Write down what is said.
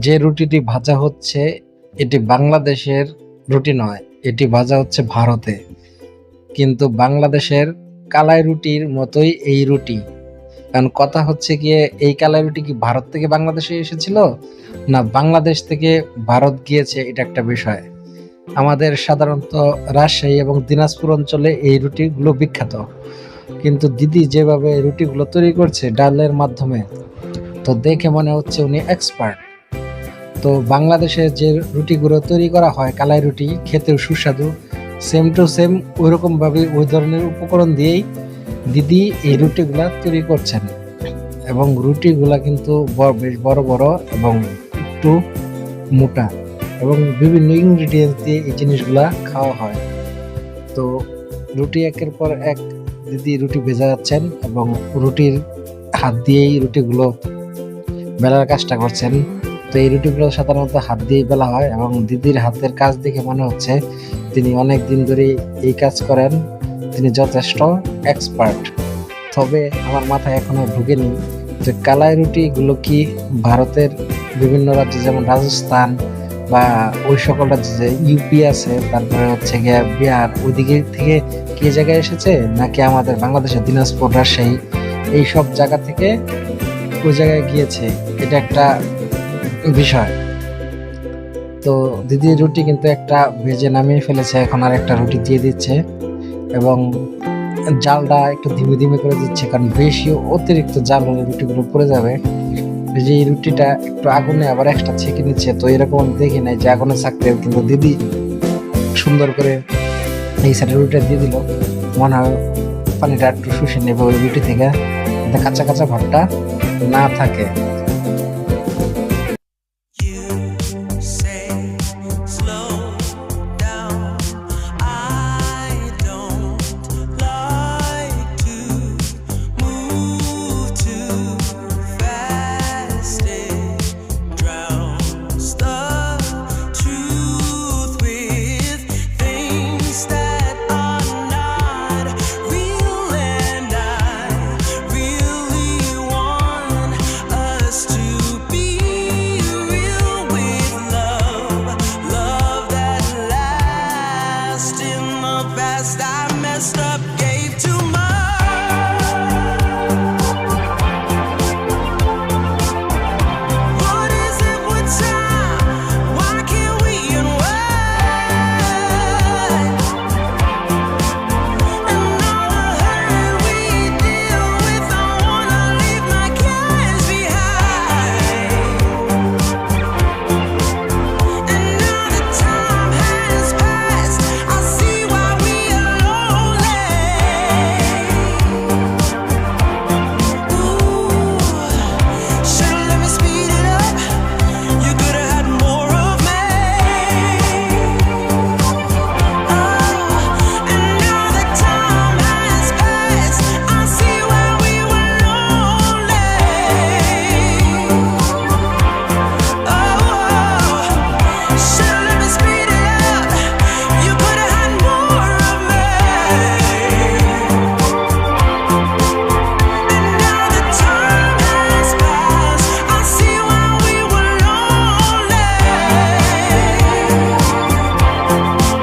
যে রুটিটি ভাজা হচ্ছে এটি বাংলাদেশের রুটি নয়, এটি ভাজা হচ্ছে ভারতে। কিন্তু বাংলাদেশের কালাই রুটির মতোই এই রুটি। কারণ কথা হচ্ছে গিয়ে এই কালাই রুটি কি ভারত থেকে বাংলাদেশে এসেছিল না বাংলাদেশ থেকে ভারত গিয়েছে, এটা একটা বিষয়। আমাদের সাধারণত রাজশাহী এবং দিনাজপুর অঞ্চলে এই রুটিগুলো বিখ্যাত, কিন্তু দিদি যেভাবে রুটিগুলো তৈরি করছে ডালের মাধ্যমে, তো দেখে মনে হচ্ছে উনি এক্সপার্ট। তো বাংলাদেশে যে রুটিগুলো তৈরি করা হয় কালাই রুটি খেতেও সুস্বাদু, সেম টু সেম ওইরকম ভাবে ওই ধরনের উপকরণ দিয়েই দিদি এই রুটিগুলা তৈরি করছেন। এবং রুটিগুলা কিন্তু বেশ বড় বড় এবং একটু মোটা, এবং বিভিন্ন ইনগ্রিডিয়েন্টস দিয়ে এই জিনিসগুলা খাওয়া হয়। তো রুটি একের পর এক দিদি রুটি ভেজা যাচ্ছেন এবং রুটির হাত দিয়েই রুটিগুলো বেলার কাজটা করছেন। তো এই রুটিগুলো সাধারণত হাত দিয়েই বেলা হয় এবং দিদির হাতের কাজ দেখে মনে হচ্ছে তিনি অনেক দিন ধরে এই কাজ করেন, তিনি যথেষ্ট এক্সপার্ট। তবে আমার মাথায় এখনো ঢুকেনি যে কালাই রুটিগুলো কি ভারতের বিভিন্ন রাজ্যে যেমন রাজস্থান বা ওই সকল রাজ্যে যে ইউপি আছে, তারপরে হচ্ছে গিয়ে বিহার, ওইদিকে থেকে কি জায়গায় এসেছে, নাকি আমাদের বাংলাদেশের দিনাজপুর, রাজশাহী এই সব জায়গা থেকে ওই জায়গায় গিয়েছে, এটা একটা বিষয়। তো দিদির রুটি কিন্তু একটা ভেজে নামিয়ে ফেলেছে, এখন আর একটা রুটি দিয়ে দিচ্ছে এবং জালটা একটু ধীমে ধীমে করে দিচ্ছে, কারণ বেশি অতিরিক্ত জাল হলে রুটিগুলো পড়ে যাবে। যে এই রুটিটা একটু আগুনে আবার এক্সট্রা ছেঁকে নিচ্ছে, তো এরকম দেখি নাই যে আগুনে ছাকতে, কিন্তু দিদি সুন্দর করে এই সাইডে রুটিটা দিয়ে দিল। মনে হয় পানিটা একটু শুষে নেবে ওই রুটি থেকে, যাতে কাঁচা কাঁচা ভাবটা না থাকে।